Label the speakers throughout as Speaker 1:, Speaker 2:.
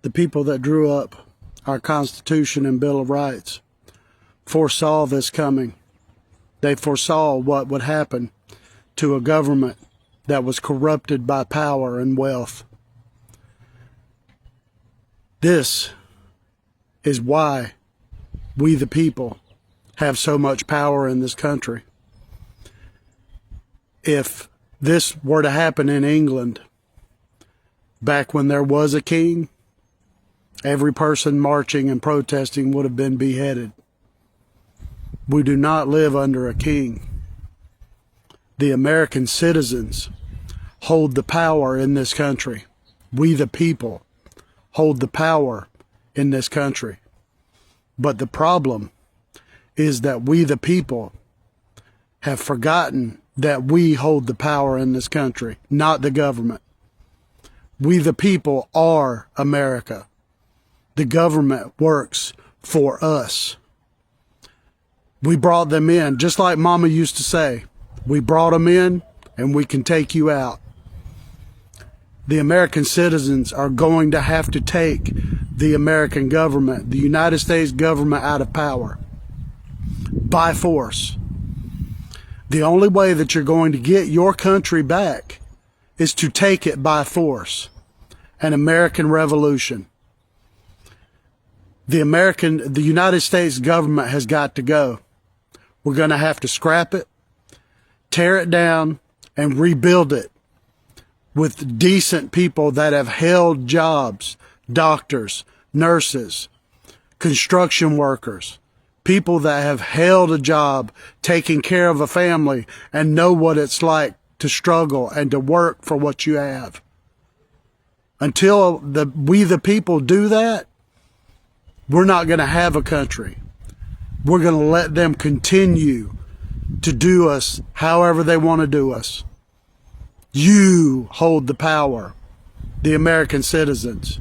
Speaker 1: The people that drew up our Constitution and Bill of Rights foresaw this coming. They foresaw what would happen to a government that was corrupted by power and wealth. This is why we the people have so much power in this country. If this were to happen in England, back when there was a king, every person marching and protesting would have been beheaded. We do not live under a king. The American citizens hold the power in this country. We the people hold the power in this country. But the problem is that we the people have forgotten that we hold the power in this country, not the government. We the people are America. The government works for us. We brought them in, just like Mama used to say, we brought them in and we can take you out. The American citizens are going to have to take the American government, the United States government, out of power by force. The only way that you're going to get your country back is to take it by force. An American revolution. The United States government has got to go. We're going to have to scrap it, tear it down, and rebuild it with decent people that have held jobs, doctors, nurses, construction workers, people that have held a job, taking care of a family, and know what it's like to struggle and to work for what you have. Until we the people do that, we're not going to have a country. We're going to let them continue to do us however they want to do us. You hold the power, the American citizens.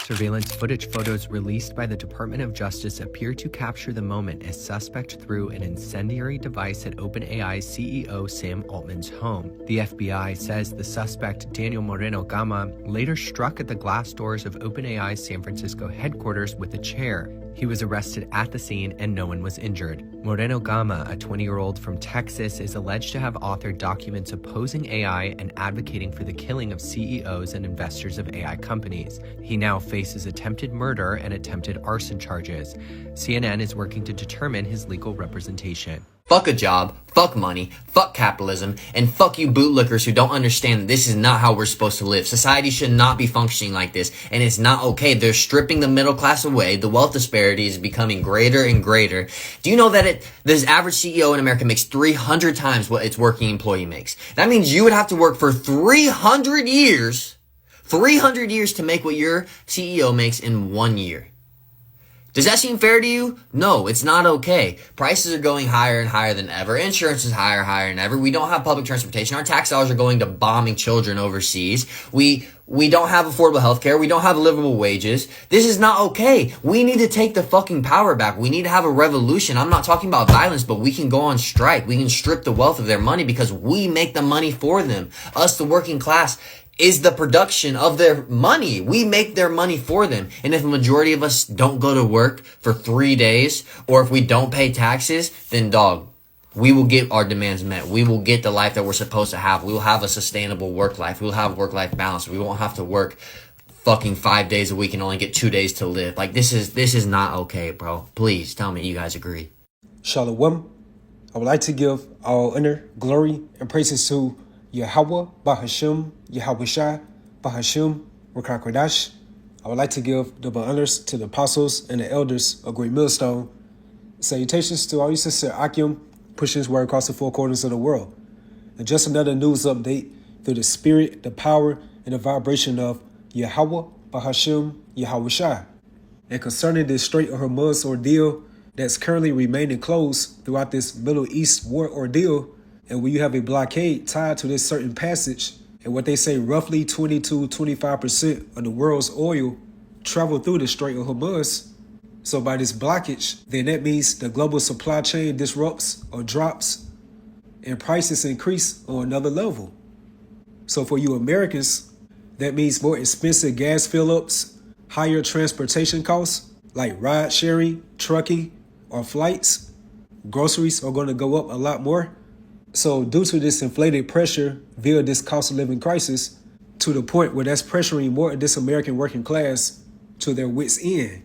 Speaker 2: Surveillance footage photos released by the Department of Justice appear to capture the moment a suspect threw an incendiary device at OpenAI's CEO Sam Altman's home. The FBI says the suspect, Daniel Moreno Gama, later struck at the glass doors of OpenAI's San Francisco headquarters with a chair. He was arrested at the scene and no one was injured. Moreno Gama, a 20-year-old from Texas, is alleged to have authored documents opposing AI and advocating for the killing of CEOs and investors of AI companies. He now faces attempted murder and attempted arson charges. CNN is working to determine his legal representation.
Speaker 3: Fuck a job, fuck money, fuck capitalism, and fuck you bootlickers who don't understand that this is not how we're supposed to live. Society should not be functioning like this, and it's not okay. They're stripping the middle class away. The wealth disparity is becoming greater and greater. Do you know that this average CEO in America makes 300 times what its working employee makes? That means you would have to work for 300 years to make what your CEO makes in 1 year. Does that seem fair to you? No, it's not okay. Prices are going higher and higher than ever. Insurance is higher than ever. We don't have public transportation. Our tax dollars are going to bombing children overseas. We don't have affordable health care. We don't have livable wages. This is not okay. We need to take the fucking power back. We need to have a revolution. I'm not talking about violence, but we can go on strike. We can strip the wealth of their money because we make the money for them. Us, the working class, is the production of their money. We make their money for them. And if a majority of us don't go to work for 3 days, or if we don't pay taxes, then dog, we will get our demands met. We will get the life that we're supposed to have. We will have a sustainable work life. We will have work-life balance. We won't have to work fucking 5 days a week and only get 2 days to live. Like, this is not okay, bro. Please tell me you guys agree.
Speaker 4: Shalom. I would like to give all honor, glory, and praises to Yahweh, Bahashim, Yahweh Shai, Bahashim, Rakah Kodash. I would like to give double honors to the apostles and the elders of Great Millstone. Salutations to all you sincere Akim, pushing his word across the four corners of the world. And just another news update through the spirit, the power, and the vibration of Yahweh, Bahashim, Yahweh Shai. And concerning this Strait of Hormuz ordeal that's currently remaining closed throughout this Middle East war ordeal, and when you have a blockade tied to this certain passage, and what they say roughly 20 to 25% of the world's oil travel through the Strait of Hormuz. So by this blockage, then that means the global supply chain disrupts or drops and prices increase on another level. So for you Americans, that means more expensive gas fill-ups, higher transportation costs like ride sharing, trucking, or flights. Groceries are going to go up a lot more. So due to this inflated pressure via this cost of living crisis, to the point where that's pressuring more of this American working class to their wits' end,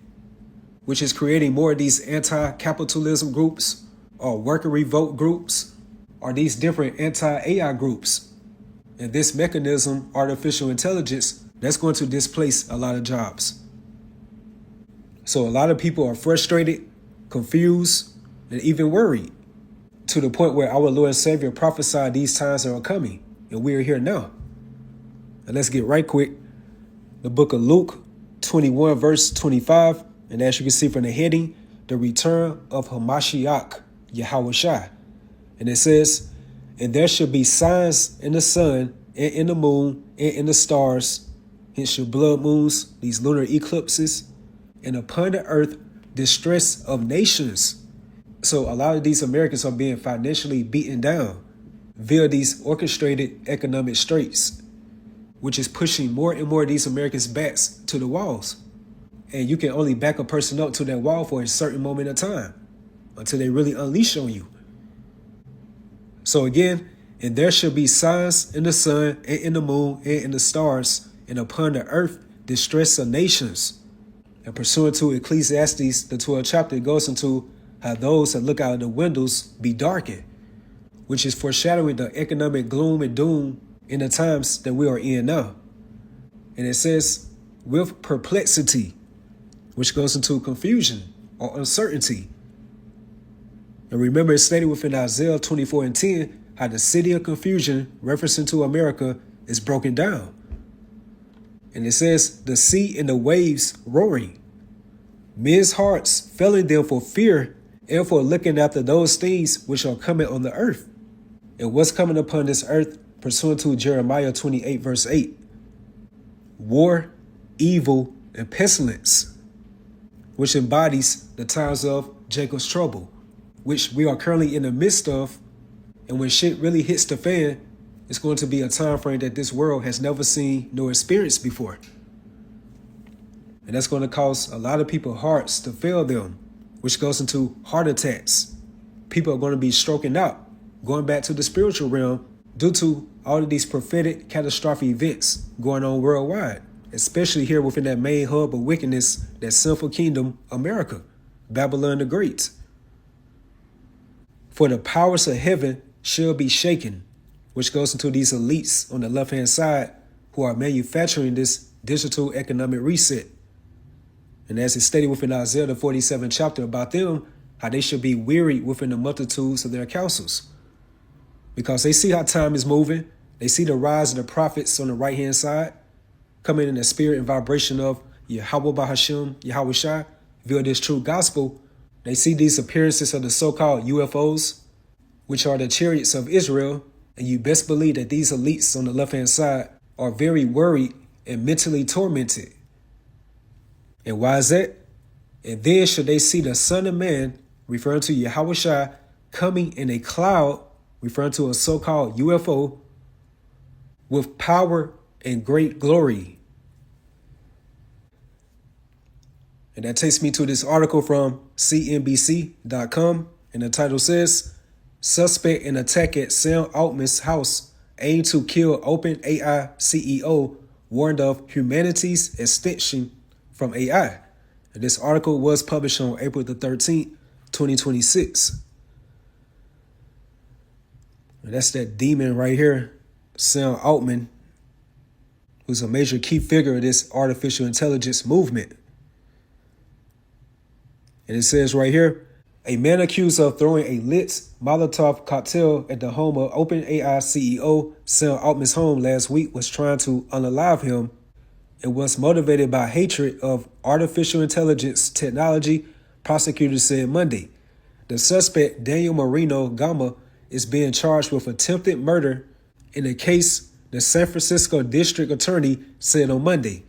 Speaker 4: which is creating more of these anti-capitalism groups or worker revolt groups or these different anti-AI groups. And this mechanism, artificial intelligence, that's going to displace a lot of jobs. So a lot of people are frustrated, confused, and even worried, to the point where our Lord and Savior prophesied these times are coming, and we are here now. And let's get right quick. The book of Luke 21 verse 25, and as you can see from the heading, the return of Hamashiach, Yahushua. And it says, and there shall be signs in the sun and in the moon and in the stars, hence your blood moons, these lunar eclipses, and upon the earth distress of nations. So a lot of these Americans are being financially beaten down via these orchestrated economic straits, which is pushing more and more of these Americans' backs to the walls. And you can only back a person up to that wall for a certain moment of time until they really unleash on you. So again, and there shall be signs in the sun and in the moon and in the stars, and upon the earth distress of nations. And pursuant to Ecclesiastes, the 12th chapter, goes into how those that look out of the windows be darkened, which is foreshadowing the economic gloom and doom in the times that we are in now. And it says, with perplexity, which goes into confusion or uncertainty. And remember, it's stated within Isaiah 24:10, how the city of confusion, referencing to America, is broken down. And it says, the sea and the waves roaring, men's hearts failing them for fear and for looking after those things which are coming on the earth. And what's coming upon this earth, pursuant to Jeremiah 28 verse 8, war, evil, and pestilence, which embodies the times of Jacob's trouble, which we are currently in the midst of. And when shit really hits the fan, it's going to be a time frame that this world has never seen nor experienced before. And that's going to cause a lot of people's hearts to fail them, which goes into heart attacks. People are going to be stroking out, going back to the spiritual realm due to all of these prophetic catastrophic events going on worldwide, especially here within that main hub of wickedness, that sinful kingdom, America, Babylon the Great. For the powers of heaven shall be shaken, which goes into these elites on the left-hand side who are manufacturing this digital economic reset. And as it's stated within Isaiah, the 47th chapter, about them, how they should be weary within the multitudes of their counsels. Because they see how time is moving. They see the rise of the prophets on the right-hand side, coming in the spirit and vibration of Yahweh Bahashim, Yahushua, via this true gospel. They see these appearances of the so-called UFOs, which are the chariots of Israel, and you best believe that these elites on the left-hand side are very worried and mentally tormented. And why is that? And then should they see the Son of Man, referring to Yahushua, coming in a cloud, referring to a so-called UFO, with power and great glory. And that takes me to this article from CNBC.com, and the title says, suspect in attack at Sam Altman's house aimed to kill OpenAI CEO, warned of humanity's extinction from AI. And this article was published on April the 13th, 2026. And that's that demon right here, Sam Altman, who's a major key figure of this artificial intelligence movement. And it says right here, a man accused of throwing a lit Molotov cocktail at the home of OpenAI CEO Sam Altman's home last week was trying to unalive him and was motivated by hatred of artificial intelligence technology, prosecutors said Monday. The suspect, Daniel Marino Gama, is being charged with attempted murder in a case the San Francisco district attorney said on Monday.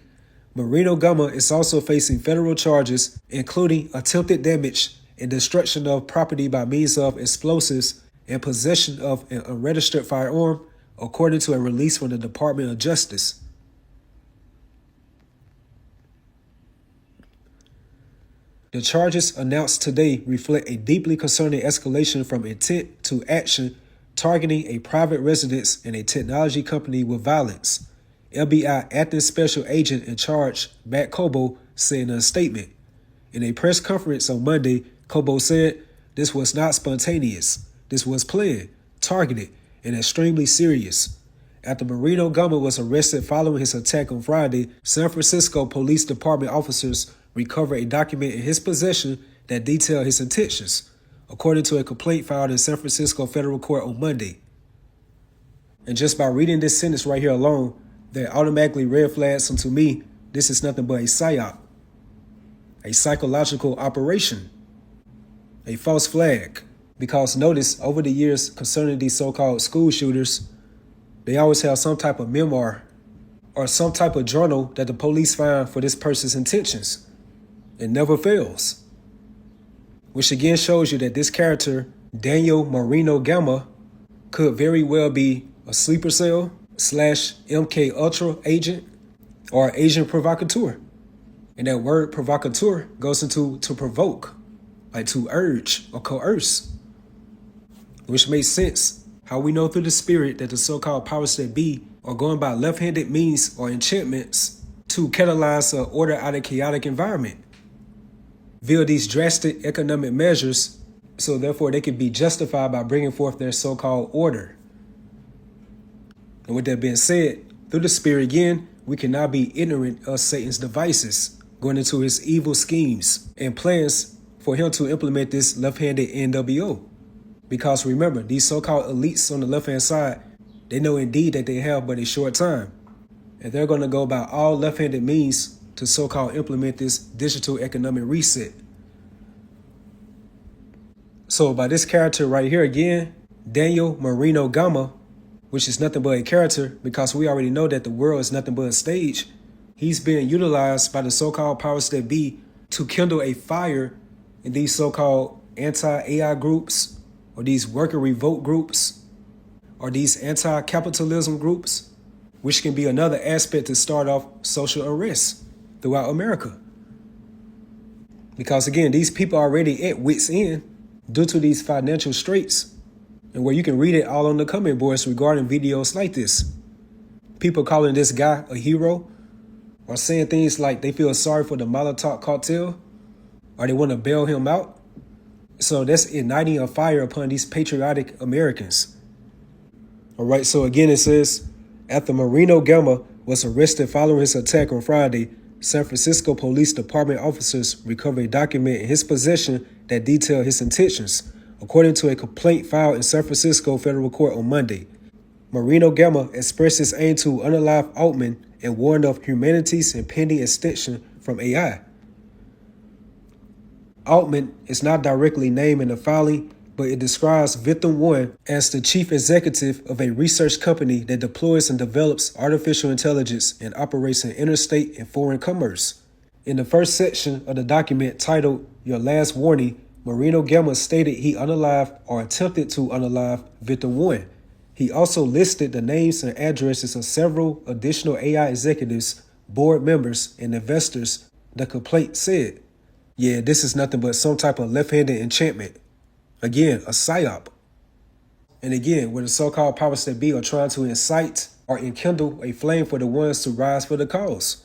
Speaker 4: Marino Gama is also facing federal charges, including attempted damage and destruction of property by means of explosives and possession of an unregistered firearm, according to a release from the Department of Justice. The charges announced today reflect a deeply concerning escalation from intent to action, targeting a private residence and a technology company with violence. FBI acting special agent in charge, Matt Cobo, said in a statement. In a press conference on Monday, Cobo said, "This was not spontaneous. This was planned, targeted, and extremely serious." After Marino Gama was arrested following his attack on Friday, San Francisco Police Department officers recovered a document in his possession that detailed his intentions, according to a complaint filed in San Francisco federal court on Monday. And just by reading this sentence right here alone, that automatically red flags to me, this is nothing but a psyop, a psychological operation, a false flag. Because notice, over the years concerning these so-called school shooters, they always have some type of memoir or some type of journal that the police find for this person's intentions. It never fails. Which again shows you that this character, Daniel Marino Gama, could very well be a sleeper cell / MK Ultra agent or Asian provocateur. And that word provocateur goes into to provoke, like to urge or coerce. Which makes sense. How we know through the spirit that the so-called powers that be are going by left-handed means or enchantments to catalyze an order out of chaotic environment via these drastic economic measures, so therefore they can be justified by bringing forth their so-called order. And with that being said, through the spirit again, we cannot be ignorant of Satan's devices, going into his evil schemes and plans for him to implement this left-handed NWO. Because remember, these so-called elites on the left-hand side, they know indeed that they have but a short time. And they're going to go by all left-handed means to so-called implement this digital economic reset. So by this character right here again, Daniel Marino Gama, which is nothing but a character because we already know that the world is nothing but a stage, he's being utilized by the so-called powers that be to kindle a fire in these so-called anti-AI groups, or these worker revolt groups, or these anti-capitalism groups, which can be another aspect to start off social unrest throughout America. Because again, these people are already at wit's end due to these financial straits, and where you can read it all on the comment boards regarding videos like this. People calling this guy a hero, or saying things like they feel sorry for the Molotov cartel, or they want to bail him out. So that's igniting a fire upon these patriotic Americans. All right, so again it says, after Marino Gama was arrested following his attack on Friday, San Francisco Police Department officers recovered a document in his possession that detailed his intentions, according to a complaint filed in San Francisco federal court on Monday. Marino Gama expressed his aim to unalive Altman and warned of humanity's impending extinction from AI. Altman is not directly named in the filing, but it describes Victim One as the chief executive of a research company that deploys and develops artificial intelligence and operates in interstate and foreign commerce. In the first section of the document titled Your Last Warning, Marino Gama stated he unalived or attempted to unalive Victim One. He also listed the names and addresses of several additional AI executives, board members, and investors, the complaint said. Yeah, this is nothing but some type of left-handed enchantment. Again, a psyop. And again, where the so-called powers that be are trying to incite or enkindle a flame for the ones to rise for the cause.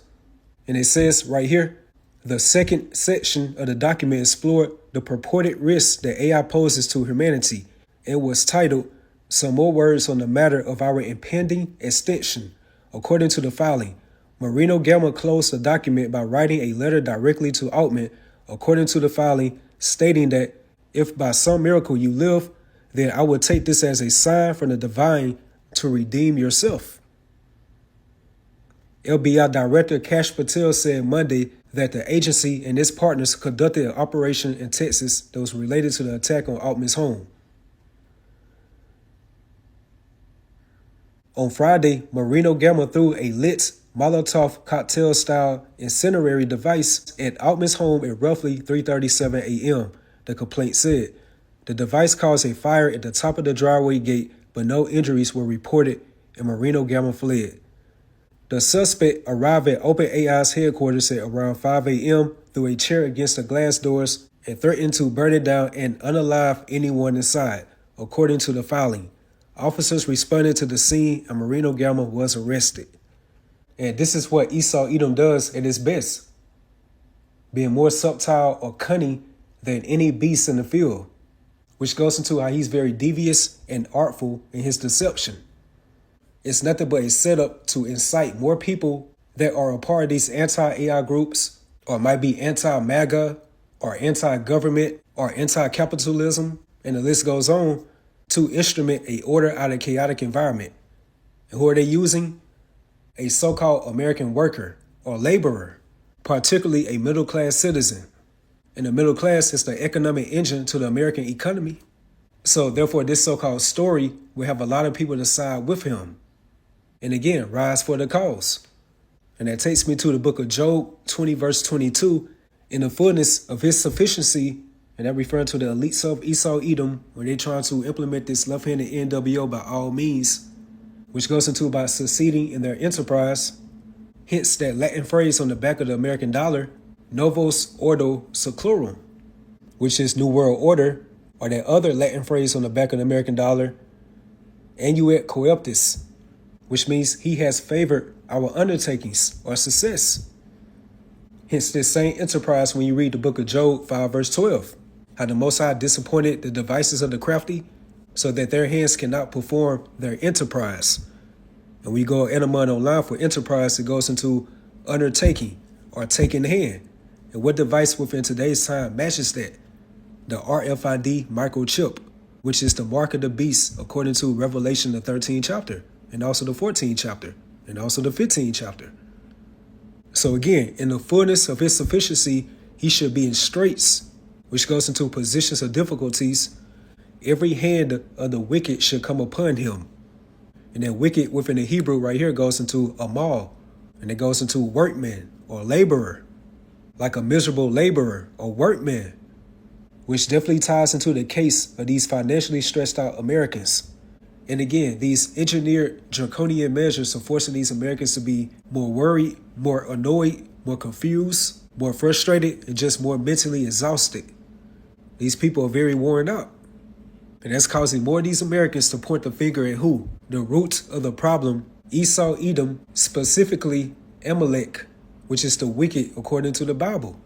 Speaker 4: And it says right here, the second section of the document explored the purported risks that AI poses to humanity. It was titled, Some More Words on the Matter of Our Impending Extinction. According to the filing, Marino Gama closed the document by writing a letter directly to Altman, according to the filing, stating that if by some miracle you live, then I will take this as a sign from the divine to redeem yourself. FBI Director Kash Patel said Monday that the agency and its partners conducted an operation in Texas that was related to the attack on Altman's home. On Friday, Marino Gama threw a lit Molotov cocktail-style incendiary device at Altman's home at roughly 3:37 a.m., the complaint said. The device caused a fire at the top of the driveway gate, but no injuries were reported, and Marino Gama fled. The suspect arrived at OpenAI's headquarters at around 5 a.m., threw a chair against the glass doors and threatened to burn it down and unalive anyone inside, according to the filing. Officers responded to the scene and Marino Gamma was arrested. And this is what Esau Edom does at its best, being more subtle or cunning than any beast in the field, which goes into how he's very devious and artful in his deception. It's nothing but a setup to incite more people that are a part of these anti-AI groups, or might be anti-MAGA, or anti-government, or anti-capitalism, and the list goes on, to instrument a order out of chaotic environment. And who are they using? A so-called American worker or laborer, particularly a middle-class citizen. And the middle class is the economic engine to the American economy. So therefore, this so-called story will have a lot of people to side with him. And again, rise for the cause. And that takes me to the book of Job 20, verse 22. In the fullness of his sufficiency, and that referring to the elites of Esau Edom, when they're trying to implement this left-handed NWO by all means, which goes into about succeeding in their enterprise. Hence that Latin phrase on the back of the American dollar, Novus Ordo Seclorum, which is New World Order, or that other Latin phrase on the back of the American dollar, Annuit Coeptis, which means he has favored our undertakings or success. Hence this same enterprise when you read the book of Job 5 verse 12, how the Most High disappointed the devices of the crafty so that their hands cannot perform their enterprise. And we go Enamon online for enterprise, it goes into undertaking or taking hand. And what device within today's time matches that? The RFID microchip, which is the mark of the beast according to Revelation the 13th chapter, and also the 14th chapter, and also the 15th chapter. So again, in the fullness of his sufficiency, he should be in straits, which goes into positions of difficulties. Every hand of the wicked should come upon him. And that wicked within the Hebrew right here goes into amal, and it goes into workman or laborer, like a miserable laborer or workman, which definitely ties into the case of these financially stressed out Americans. And again, these engineered draconian measures are forcing these Americans to be more worried, more annoyed, more confused, more frustrated, and just more mentally exhausted. These people are very worn out. And that's causing more of these Americans to point the finger at who? The root of the problem, Esau Edom, specifically Amalek, which is the wicked according to the Bible.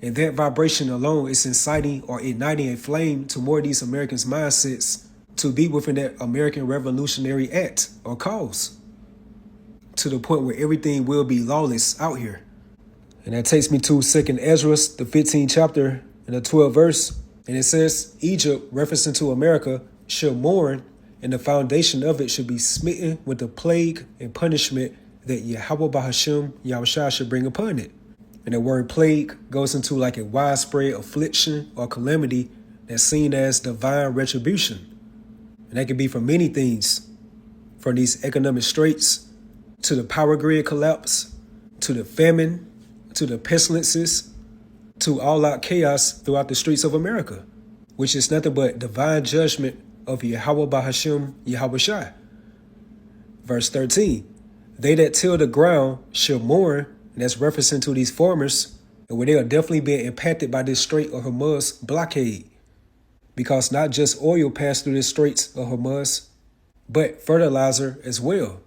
Speaker 4: And that vibration alone is inciting or igniting a flame to more of these Americans' mindsets to be within that American Revolutionary Act or cause, to the point where everything will be lawless out here. And that takes me to 2nd Ezra, the 15th chapter and the 12th verse. And it says, Egypt, referencing to America, shall mourn, and the foundation of it should be smitten with the plague and punishment that Yahweh Bahasham Yahushua should bring upon it. And the word plague goes into like a widespread affliction or calamity that's seen as divine retribution. And that can be from many things, from these economic straits, to the power grid collapse, to the famine, to the pestilences, to all-out chaos throughout the streets of America, which is nothing but divine judgment of Yahweh Bahasham Yahushua. Verse 13, they that till the ground shall mourn, and that's referencing to these farmers, and where they are definitely being impacted by this Strait of Hormuz blockade, because not just oil passed through the Straits of Hormuz, but fertilizer as well.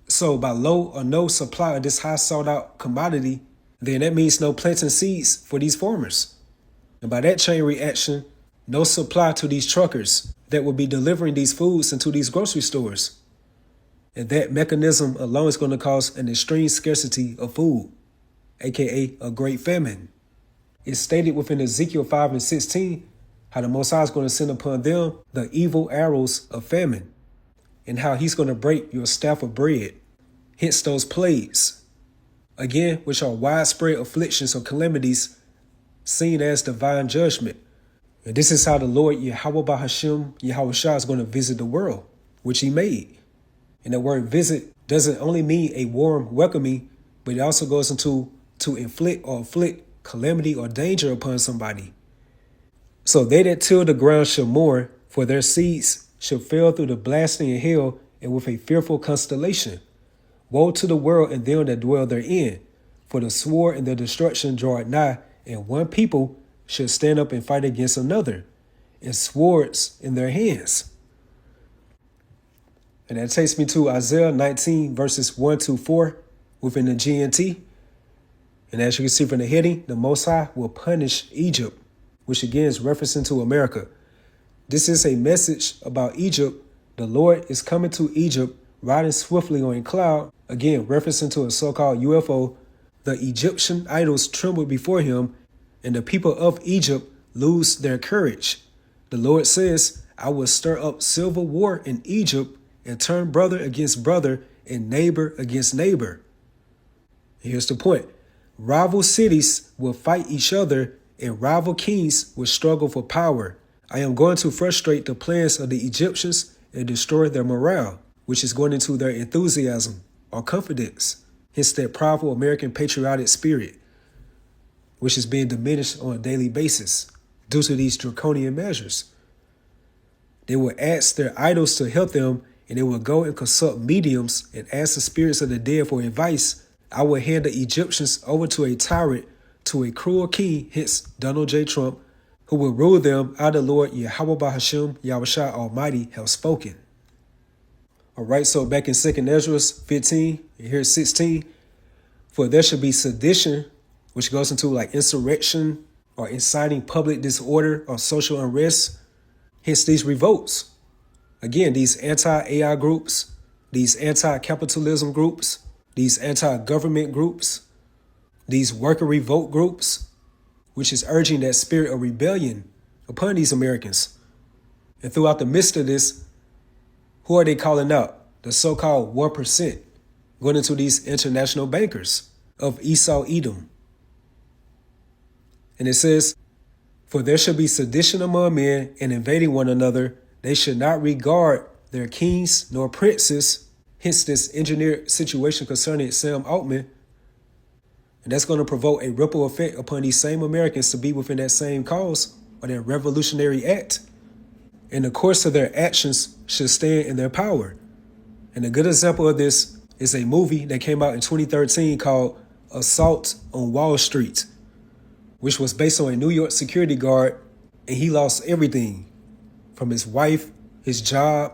Speaker 4: So by low or no supply of this high sought out commodity, then that means no planting seeds for these farmers. And by that chain reaction, no supply to these truckers that will be delivering these foods into these grocery stores. And that mechanism alone is going to cause an extreme scarcity of food, aka a great famine. It's stated within Ezekiel 5 and 16 how the Most High is going to send upon them the evil arrows of famine, and how he's going to break your staff of bread, hence those plagues, again, which are widespread afflictions or calamities seen as divine judgment. And this is how the Lord Yahweh Bahasham Yahushua is going to visit the world, which he made. And the word visit doesn't only mean a warm welcoming, but it also goes into to inflict or afflict calamity or danger upon somebody. So they that till the ground shall mourn, for their seeds shall fail through the blasting of hell and with a fearful constellation. Woe to the world and them that dwell therein, For the sword and the destruction draweth nigh, and one people should stand up and fight against another, and swords in their hands. And that takes me to Isaiah 19, verses 1-4 within the GNT. And as you can see from the heading, the Most High will punish Egypt, which again is referencing to America. This is a message about Egypt. The Lord is coming to Egypt, riding swiftly on a cloud, again referencing to a so-called UFO. The Egyptian idols tremble before him, and the people of Egypt lose their courage. The Lord says, I will stir up civil war in Egypt and turn brother against brother and neighbor against neighbor. Here's the point. Rival cities will fight each other, and rival kings will struggle for power. I am going to frustrate the plans of the Egyptians and destroy their morale, which is going into their enthusiasm or confidence. Hence that powerful American patriotic spirit, which is being diminished on a daily basis due to these draconian measures. They will ask their idols to help them, and they will go and consult mediums and ask the spirits of the dead for advice. I will hand the Egyptians over to a tyrant, to a cruel king, hence Donald J. Trump, who will rule them. I, the Lord, Yahweh Bahasham, Yahushua Almighty, have spoken. All right, so back in 2nd Ezra 15, and here's 16. For there shall be sedition, which goes into like insurrection or inciting public disorder or social unrest. Hence these revolts. Again, these anti-AI groups, these anti-capitalism groups, these anti-government groups, these worker revolt groups, which is urging that spirit of rebellion upon these Americans. And throughout the midst of this, who are they calling out? The so-called 1%, going into these international bankers of Esau Edom. And it says, for there shall be sedition among men and invading one another. They should not regard their kings nor princes. Hence this engineered situation concerning Sam Altman. And that's going to provoke a ripple effect upon these same Americans to be within that same cause or that revolutionary act. And the course of their actions should stand in their power. And a good example of this is a movie that came out in 2013 called Assault on Wall Street, which was based on a New York security guard, and he lost everything from his wife, his job,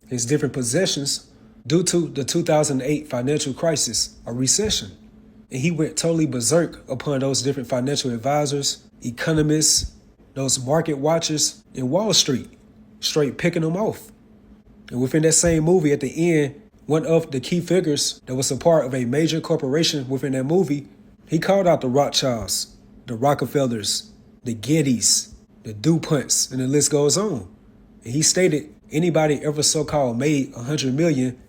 Speaker 4: his different possessions due to the 2008 financial crisis, a recession. And he went totally berserk upon those different financial advisors, economists, those market watchers in Wall Street, straight picking them off. And within that same movie, at the end, one of the key figures that was a part of a major corporation within that movie, he called out the Rothschilds, the Rockefellers, the Gettys, the DuPonts, and the list goes on. And he stated anybody ever so-called made 100 million,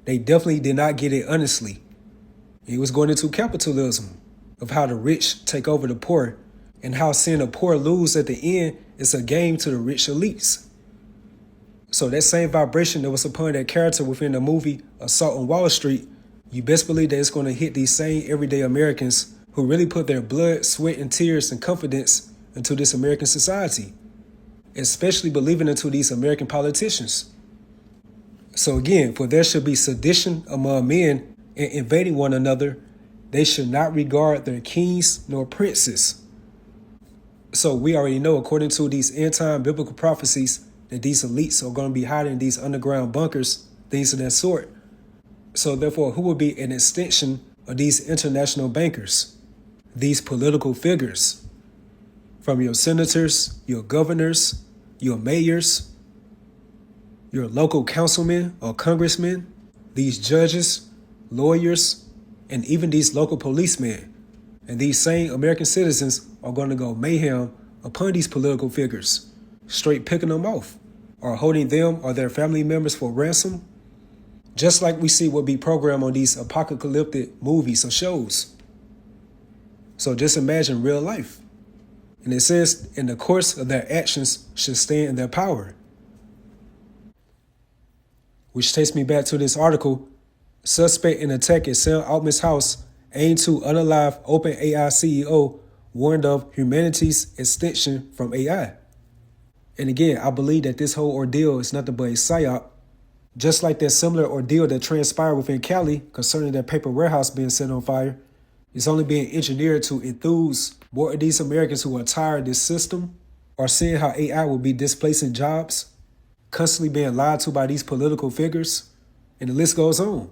Speaker 4: they definitely did not get it honestly. He was going into capitalism of how the rich take over the poor and how seeing the poor lose at the end is a game to the rich elites. So that same vibration that was upon that character within the movie Assault on Wall Street, you best believe that it's going to hit these same everyday Americans who really put their blood, sweat, and tears and confidence into this American society, especially believing into these American politicians. So again, for there should be sedition among men and invading one another, they should not regard their kings nor princes. So we already know, according to these end-time biblical prophecies, that these elites are going to be hiding in these underground bunkers, things of that sort. So therefore, who will be an extension of these international bankers, these political figures, from your senators, your governors, your mayors, your local councilmen or congressmen, these judges, lawyers, and even these local policemen. And these same American citizens are going to go mayhem upon these political figures, straight picking them off, or holding them or their family members for ransom, just like we see what be programmed on these apocalyptic movies or shows. So just imagine real life. And it says, in the course of their actions should stand in their power. Which takes me back to this article. Suspect in attack at Sam Altman's house aimed to unalive OpenAI CEO warned of humanity's extinction from AI. And again, I believe that this whole ordeal is nothing but a psyop, just like that similar ordeal that transpired within Cali concerning that paper warehouse being set on fire. It's only being engineered to enthuse more of these Americans who are tired of this system, or seeing how AI will be displacing jobs, constantly being lied to by these political figures, and the list goes on.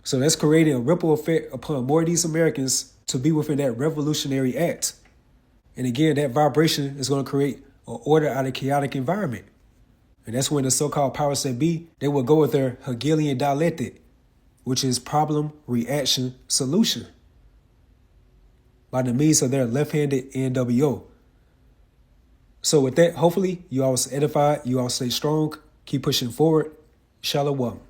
Speaker 4: So that's creating a ripple effect upon more of these Americans to be within that revolutionary act. And again, that vibration is going to create an order out of chaotic environment. And that's when the so-called powers that be, they will go with their Hegelian dialectic, which is problem, reaction, solution, by the means of their left-handed NWO. So with that, hopefully you all was edified, you all stay strong, keep pushing forward. Shalom.